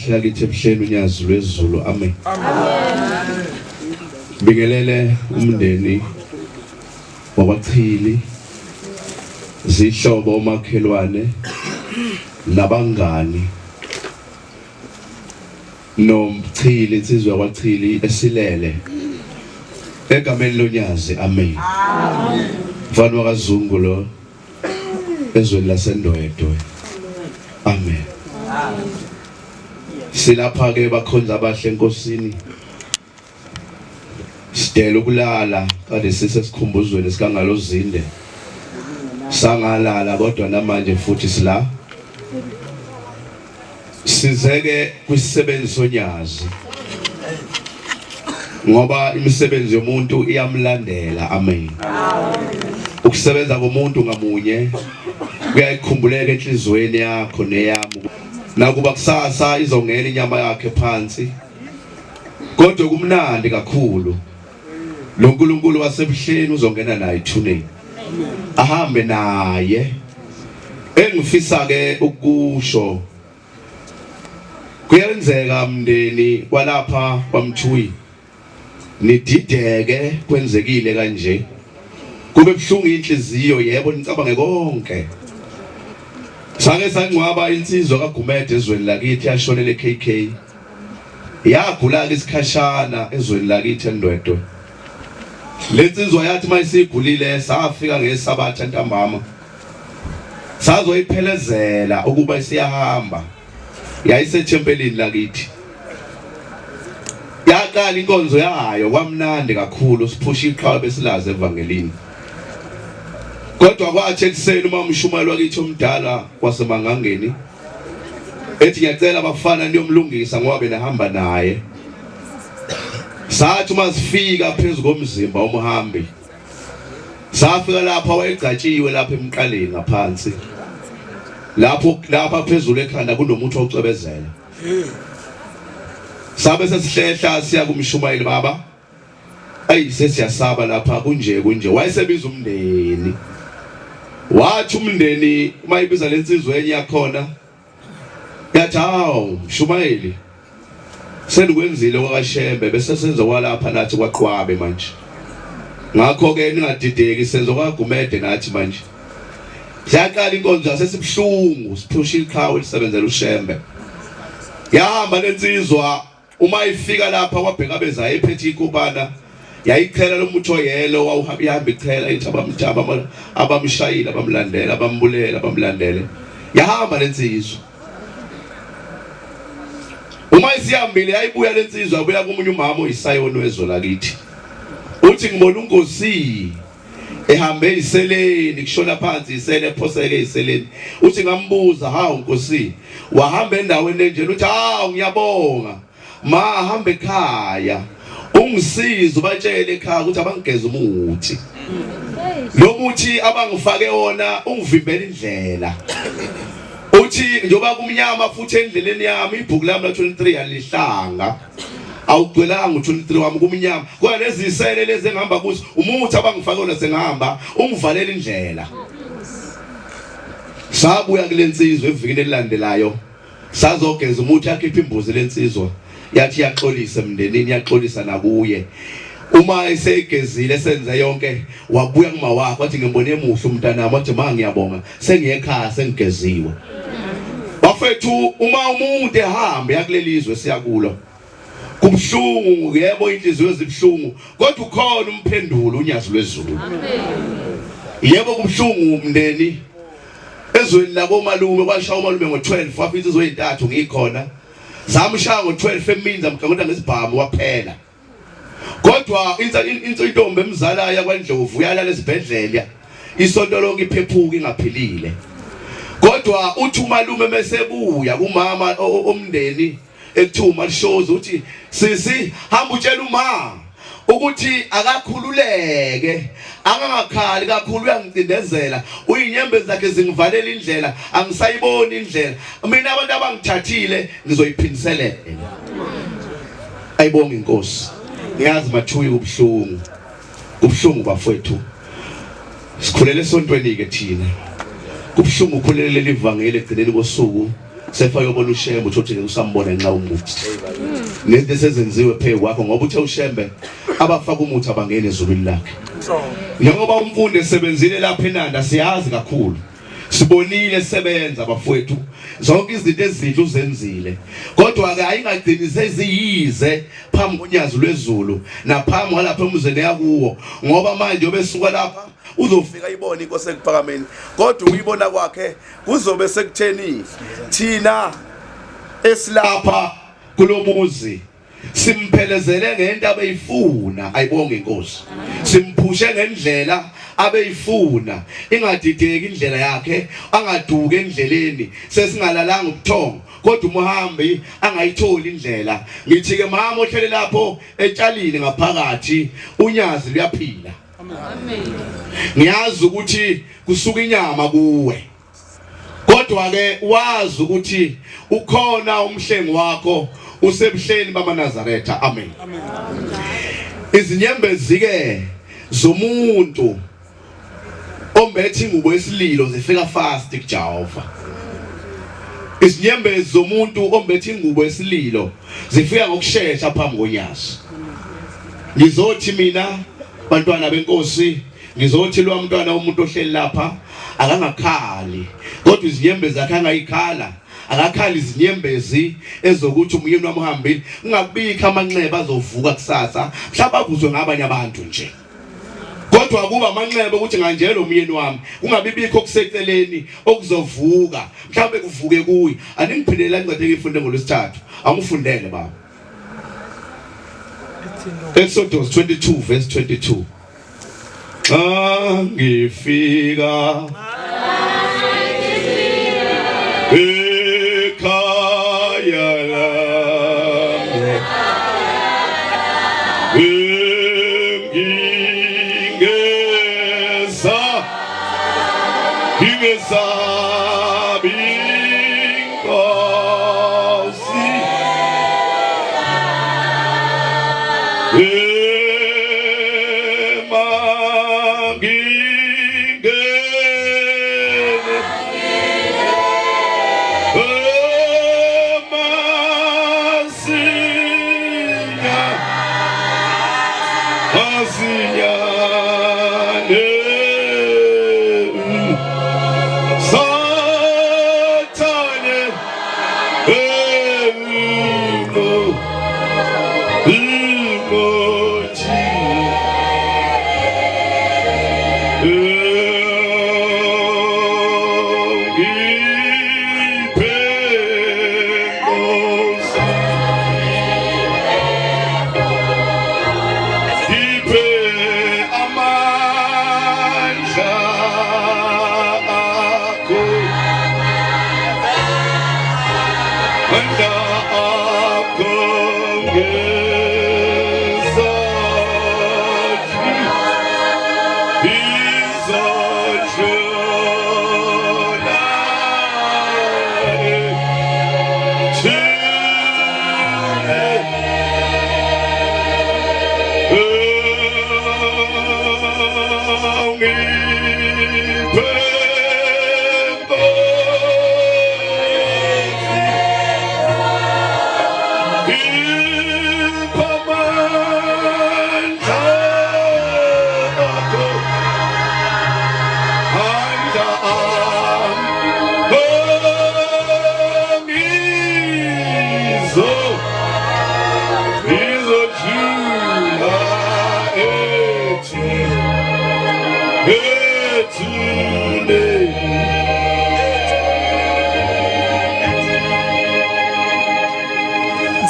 Lakithi ebuhleni unyazi lwezulu amen. Bingelele umndeni wabaChili, zihlobo omakhelwane nabangani nomChili, insizwa yabaChili esilele egameni lonyazi amen. Mfana wakaZungu lo ezweni laseNdwedwe amen. Silapha ke bakhonza abahle enkosini, sidela ukulala kade sisesikhumbuzweni sikangalozinde sangalala, kodwa namanje futhi sila sizeke kwisisebenzi sonyazi ngoba imisebenzi yomuntu iyamlandela amen. Ukusebenza komuntu ngamunye kuyayikhumbuleka enhlizweni yakho neyami, nakuba kusasa izongela inyama yakhe phansi, kodwa kumnandi kakhulu lo nkulunkulu wasebuhleni uzongena naye ithuneni ahambe naye. Engifisa ke ukusho kuyenzeka mndeni walapha kwaMthuyi nidideke kwenzekile kanje, kube buhlungu inhliziyo, yebo nicabange konke. Sake sangcwaba insizwa kaGumede ezweni lakithi yashonela eKK, yagula isikhashana ezweni lakithi eNdwedwe. Lensizwa yathi mayisigulile safika ngeSabatha ntambama sazoyiphelezela ukuba isiyahamba, yayisethempelini lakithi. Yaqala inkonzo yayo kwamnandi kakhulu, siphusha iqhawe besilaze evangelini. Kodwa kwathi ekuseni uma umshumayeli wakithi omdala waseMangangeni ethi ngiyacela abafana niyomlungisa ngoba benahamba naye. Sathi uma sifika phezulu komzimba omhambi Safika lapha wayegcatshiwe lapha emqaleni ngaphansi. Lapha phezulu ekhanda kunomuntu ocwebezela. Sabe sesihlehla siya kumshumayeli baba. Ayi sesiyasaba lapha kunje wayesebiza umndeni. Wathi umndeni mayibiza lensizwe enye yakhona. Yathi hawu mshumayeli. Senikwenzile kwaKashembe bese senza kwalapha nathi kwaQhwabe manje. Ngakho ke ningadideki senzo kwaGumede nathi manje. Yaqala inkonzo yasesibhlungu siphusha iqhawe lisebenzela uShembe. Yahamba lensizwa uma ifika lapha kwabheka abezayo ephethe ikupana yayichela lomuntu oyelo wawuhamba ichela ithi abamjaba abamshayila abamlandela abambulela abamlandele. Yahamba lensizwa. Uma isihambile yayibuya lensizwa abuya kumunye umama oyiSayoni wezola kithi. Uthi ngibona uNkosi ehambe iseleni kushona phansi isele ephoseke iseleni. Uthi ngambuza hawu Nkosi wahamba endaweni enjena uthi hawu ngiyabonga ma hamba ekhaya ungisize ubatshele ekhaya ukuthi abangigeza umuthi. Lo muthi abangifake wona ungivimbela indlela. Uthi njoba kumnyama futhi endleleni yami ibhuku lami la-23 yalihlanga. Awugcwelanga u-23 wami kumnyama. Kodwa lezi isele lezi engihamba kuzo umuthi abangifake wona sengihamba ungivalela indlela. Sabuya kulensizwe evikini elilandelayo. Sazogeza umuthi yakhipha imbuzi lensizwa. Yathi yaxolisa emndenini yaxolisa nakuye. Uma esegezile senze yonke wabuya kuma wakhe wathi ngibone emuhle umntanami wathi ma ngiyabonga sengiyekhaya sengigeziwe. Bafethu uma umuntu ehamba yakulelizwe siyakulo kubhlungu yebo inhliziyo ezibhlungu kodwa ukhona umphendulo unyazi lwezulu. Yebo kubhlungu umndeni ezweni labo malume kwashaya umalume ngo12 wafithi izoyintathu ngikhona zamshaya ngo12 eminza mgakonda ngesibhamu waphela. Kodwa intombi emzala yakwaNdlovu yalala esibhedlela isonto lonke iphephuka ingaphilile. Kodwa uthi umalume mesebuya kumama omndeni ekuthuma lishoza uthi sisi hamba utshela uma ukuthi akakhululeke angangakhali kakhulu uyangicindezela uyinyembezi zakhe zingivalela indlela angisayiboni indlela mina abantu abangithathile ngizoyiphiniselela. Ayibonga inkosi. Ngiyazi mathuyi kubhlungu bafowethu. Sikhulele esontweni ke thina. Kubhlungu ukhulele livangeli egcineni kosuku sefa yobona uShembe uthi usambona nxa umuthi. Nezinto sezenziwe phezu kwakho ngoba uthe uShembe abafaka umuthi abangene ezulwini lakhe. Njengoba umfundi esebenzile lapha eNanda siyazi kakhulu. Sibonile sebenza bafowethu zonke izinto ezinhle uzenzile. Kodwa ke ayingagcini seziyize phambi konyazi lwezulu naphambi lapha emuzeni yakuwo ngoba manje obesuka lapha uzofika ibona inkosi ekuphakameni kodwa uyibona kwakhe kuzobe sekutheni thina esilapha kulomuzi simphelezele ngento abeyifuna. Ayibonge inkosi. Simphushe ngendlela abeyifuna ingadideki indlela yakhe angaduke endleleni sesingalalanga ubuthongo kodwa umuhambi angayitholi indlela. Ngithi ke mama ohlele lapho etshalini ngaphakathi unyazi luyaphila. Amen. Ngiyazi ukuthi kusuka inyama kuwe kodwa ke wazi ukuthi ukhona umhlengi wakho usebuhleni bamaNazaretha. Amen. Izinyembezi ke zomuntu ombethe ingubo yesililo zifika fast kuJehova. Izinyembezi zomuntu ombethe ingubo yesililo zifika ngokusheshsha phambi konyazi. Ngizothi mina bantwana benkosi ngizothi lo mntwana womuntu ohleli lapha akangakhali kodwa izinyembezi zakhe angayikhala akakhali izinyembezi ezokuthi umyeni wamhambile ungakubikho amanxeba azovuka kusasa mhlawumbe avuzwe ngabanye abantu nje kodwa kuba amanxeba ukuthi nganjelo umyeni wami ungabibikho kuseceleni okuzovuka mhlawumbe kuvuke kuyi. Aningiphindelela ngincede ngifunde ngolwesithathu angifundele baba. Exodus 22 verse 22. Angifika ekhaya lami engingezansi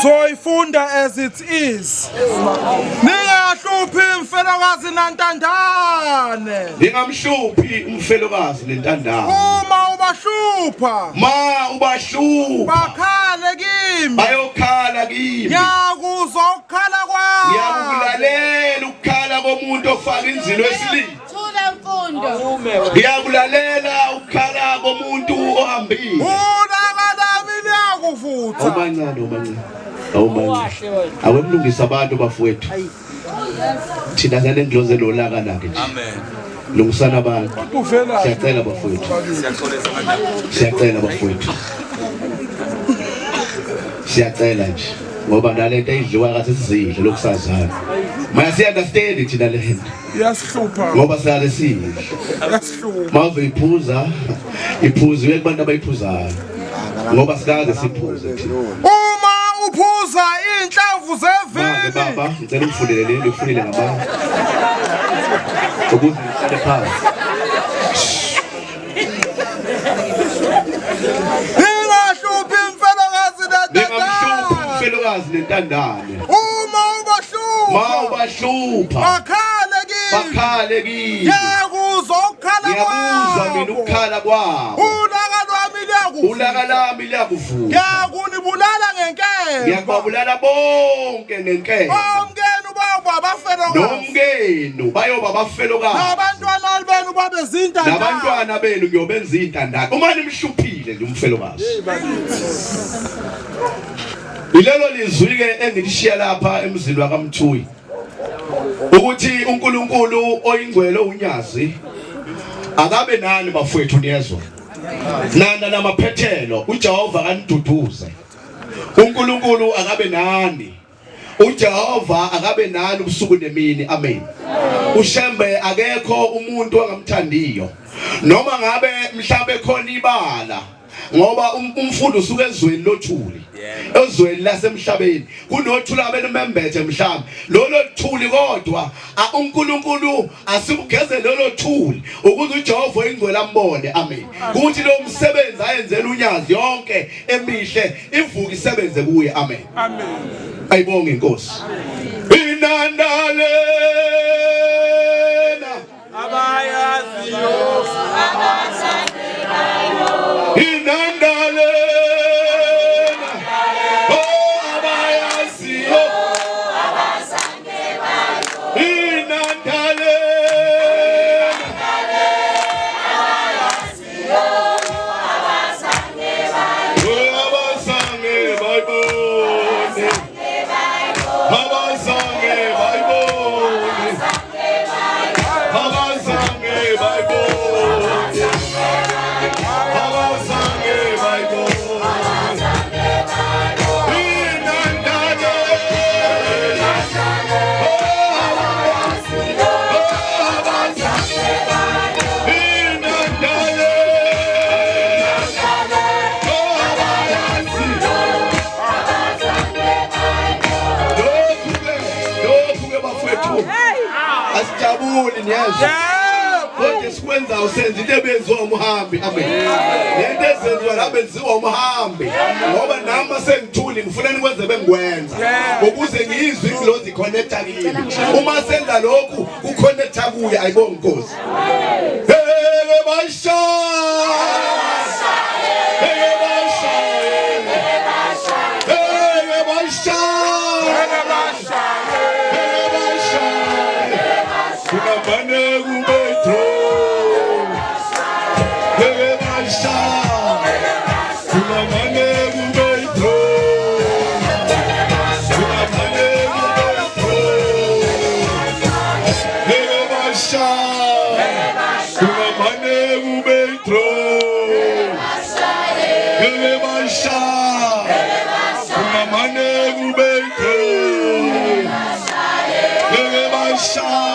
Zoifunda as it is. Ningahluphi mfelokazi nantandane. Ningamhluphi umfelokazi nentandane. Uma ubashupha. Ma ubashupha. Bakhale kimi. Bayokhala kimi. Ngiyakuzwa ukukhala kwami. Ngiyakulalela ukukhala komuntu ofaka inzilo esilini. Thula mfundo. Ngiyakulalela ukukhala komuntu ohambile. Ulaka lami liyakuvutha. Obancane. Awemlungisa abantu bafowethu. Thina sanendloze lolaka lakhe nje. Amen. Lungisana abantu. Siyacela bafowethu. Siyacela bafowethu. Siyacela nje ngoba nalento edliwa kathi sizidle lokusazana. Maya siya understand thina le nto. Yasihlupha. Ngoba sale sidle. Yasihlupha. Mawuve iphuza iphuziwe kubantu abayiphuzayo. Ngoba sikaze siphuze thina. Uphuza inhlamvu zevini. Baba, ngicela ungifundele lento ufundile ngamanye. Ukuze ngihlale phansi. Ningahluphi mfelokazi nantandane. Mfelokazi nentandane. Uma ubashupha. Bakhale kimi. Ngiyakuzwa ukukhala Ngiyakuzwa mina ukukhala kwabo. Ulaka lami liyakuvuka. Ngiyakunibulala ngenkemba. Ngiyababulala bonke ngenkemba. Omkenu babo abafelokazi. Nomkenu bayoba abafelokazi. Nabantwana benu babe zintandane. Nabantwana benu ngiyobenza intandane. Uma nimhluphile nje umfelokazi. Ilelo lizwi ke engilishiya lapha emzini wakaMthuyi. Ukuthi uNkulunkulu oyingcwele unyazi akabe nani bafowethu niyezwa. Nanda namaphethelo uJehova kaniduduze. uNkulunkulu akabe nani. uJehova akabe nani ubusuku nemini. Amen. Ushembe akekho umuntu angamthandiyo. Noma ngabe mhlambe khona ibala. Ngoba umfundo usuke ezweni lothuli. Ezweni lasemhlabeni kunothula abenomembethe mhlawumbe lolo thuli kodwa uNkulunkulu asibugeze lolo thuli ukuze uJehova ingcwele ambone. Amen. Kuthi lo msebenzi ayenzela unyazi yonke emihle ivuka isebenze kuye. Amen. Amen. Ayibonge inkosi. Inandalena abayaziyo inandalena Yeah. umthuli niyezwa kodwa sikwenza usenza into ebenziwa umhambi amen lento ezenziwa la benziwa umhambi ngoba nami sengithuli ngifuna nikwenze bengikwenza ukuze ngiyizwe incloze connecta kini uma senza lokhu kuconnecta kuye ayibonga inkosi hey basha hey basha hey basha Kunamane kubetho Hey basha Kunamane kubetho Kunamane kubetho Hey basha Kunamane kubetho Hey basha Kunamane kubetho Hey basha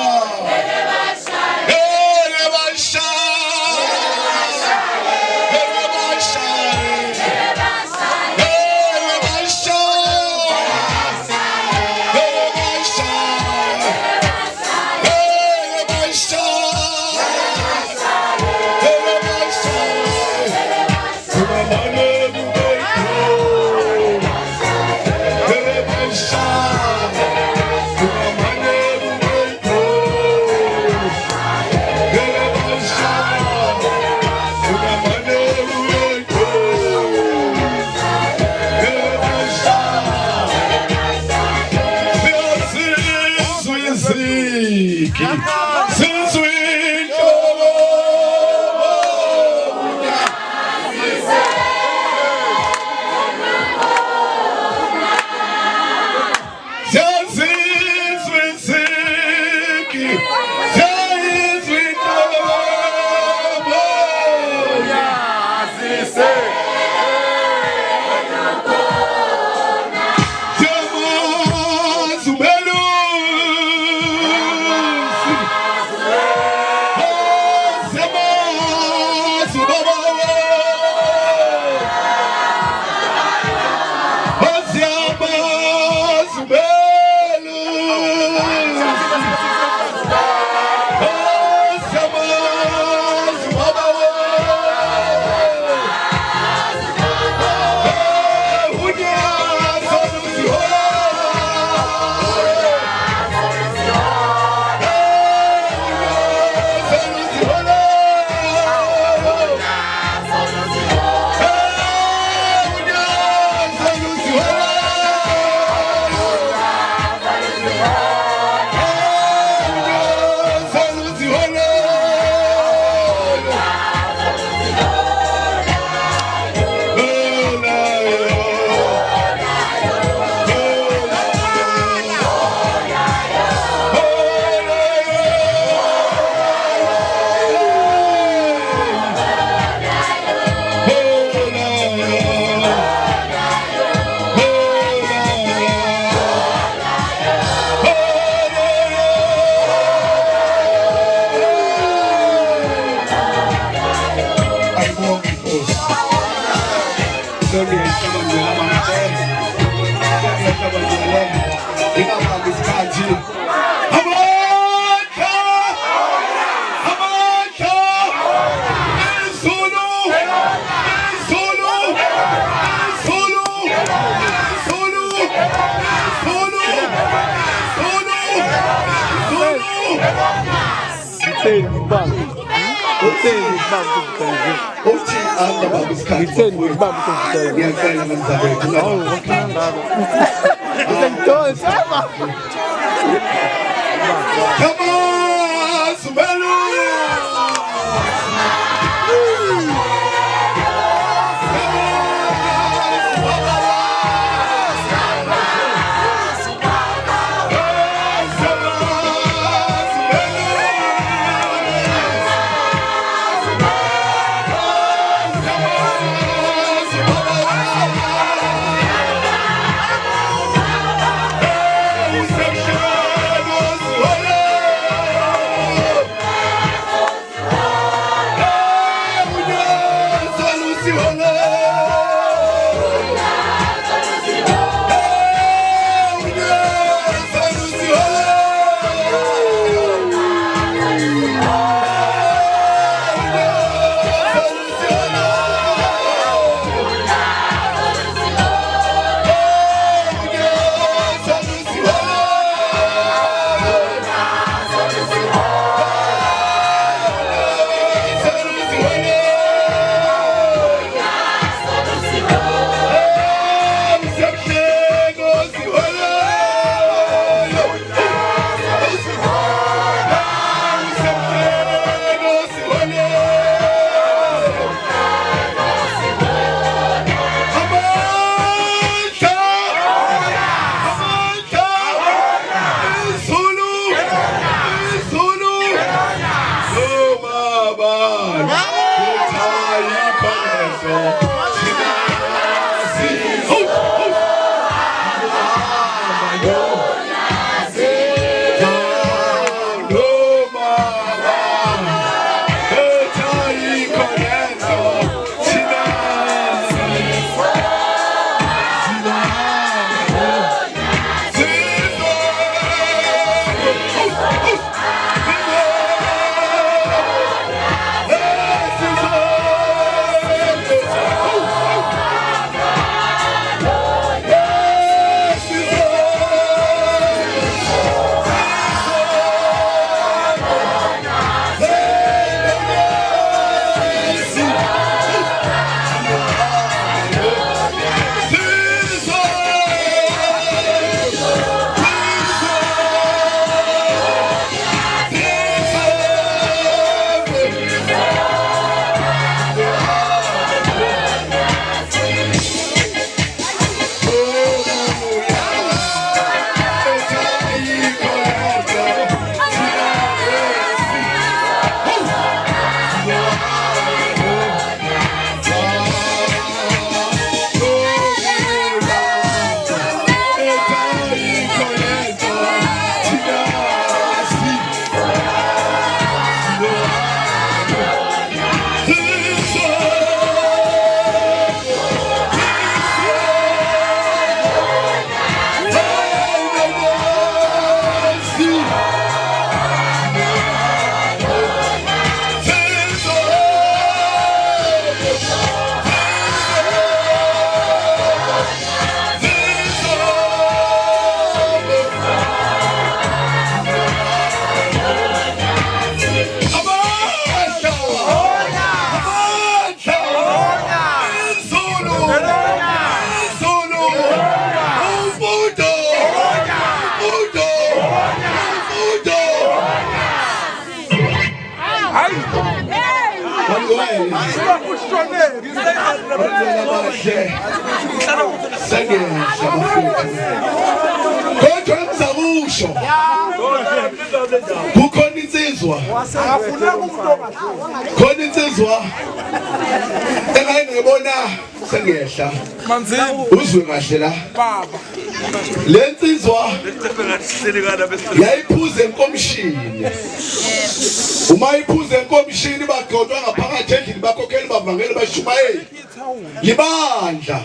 Kodwa ngizakusho kukhona insizwa khona insizwa engayibona sengehla uzwe kahle la baba le insizwa yayiphuze enkomishini uma iphuze enkomishini bagqotshwa ngaphakathi endlini bakhokheli bavangeli bashumayeli libandla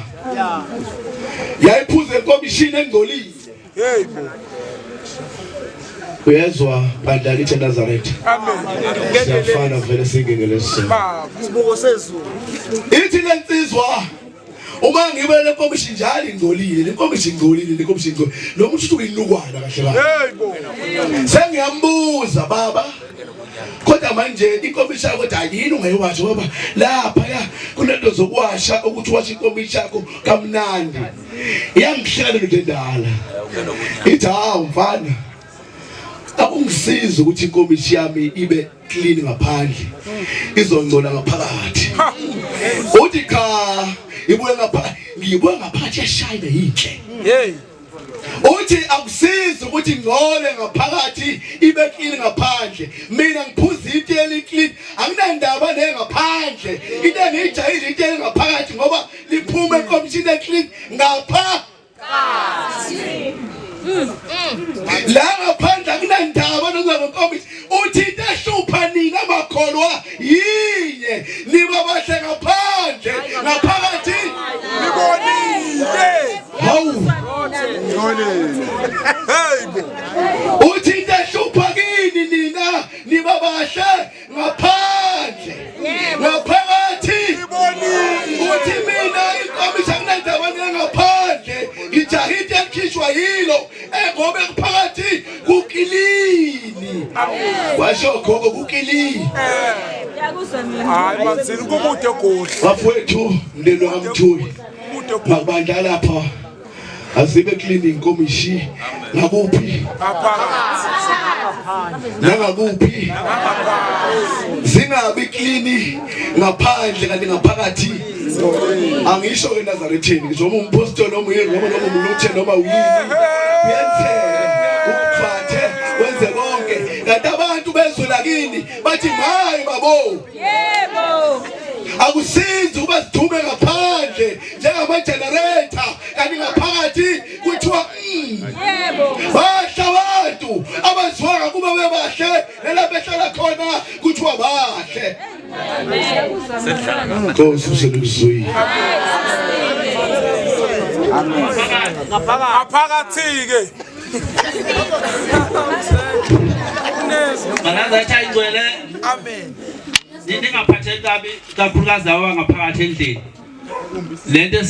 yayiphuze enkomishini engcolile yebo uyezwa bandla lithi Nazareth amen siyafana vele singengeleso isibuko sezulu ithi lensizwa uma ngibe le nkomishini njalo ingcolile le nkomishini ingcolile le nkomishini ingcolile lo muntu uthi uyinukwana kahle kahle yebo sengiyambuza baba kodwa manje inkomishi yakho ayini ungayiwasha ngoba lapha ya kunento zokuwasha ukuthi washa inkomishi yakho kamnandi iyangihlela into endala ithi hawu mfana akungisiza ukuthi inkomishi yami ibe clean ngaphandle izongcola ngaphakathi uthi cha ibuye ngapha ngiyibuye ngaphakathi yashayina yinhle hey uthi akusiza ukuthi ngcole ngaphakathi ibe clean ngaphandle mina ngiphuza into eli-clean anginandaba nengaphandle into engiyijayile into engaphakathi ngoba liphume enkomishini eclean ngaphakathi la ngaphandle akunandaba nokungakombishi uthi into ehlupha nina amakholwa yinye niba bahle ngaphandle ngaphakathi nibonile hawu uthi into ehlupha kini nina niba bahle ngaphandle ngaphakathi uthi mina inkomishi akunandaba ngaphandle ngijahide ekhishwa yilo ngoba kuphakathi kukilini washo gogo kukilini hayi bazini kukude kuhle bafowethu mndeni wakamthuyi makubandla lapha azibe clean inkomishi ngakuphi nangakuphi zingabi clean ngaphandle kanti ngaphakathi angisho eNazaretheni ngisho umpostoli noma umluthe noma uyini uyenzeka ukuphathe wenze konke kanti abantu bezwe lakini bathi hayi babo yebo akusizi ukuba sidume ngaphandle njengama generator kanti ngaphakathi kuthiwa bahle abantu abaziwanga kuba bebahle nalapho ehlala khona kuthiwa bahle. Nkosi usenukuzwile. ngaphakathi-ke Malaza cha ingcwele. amen Ningaphatheki kabi kakhulukazi laba ngaphakathi endlini. Lento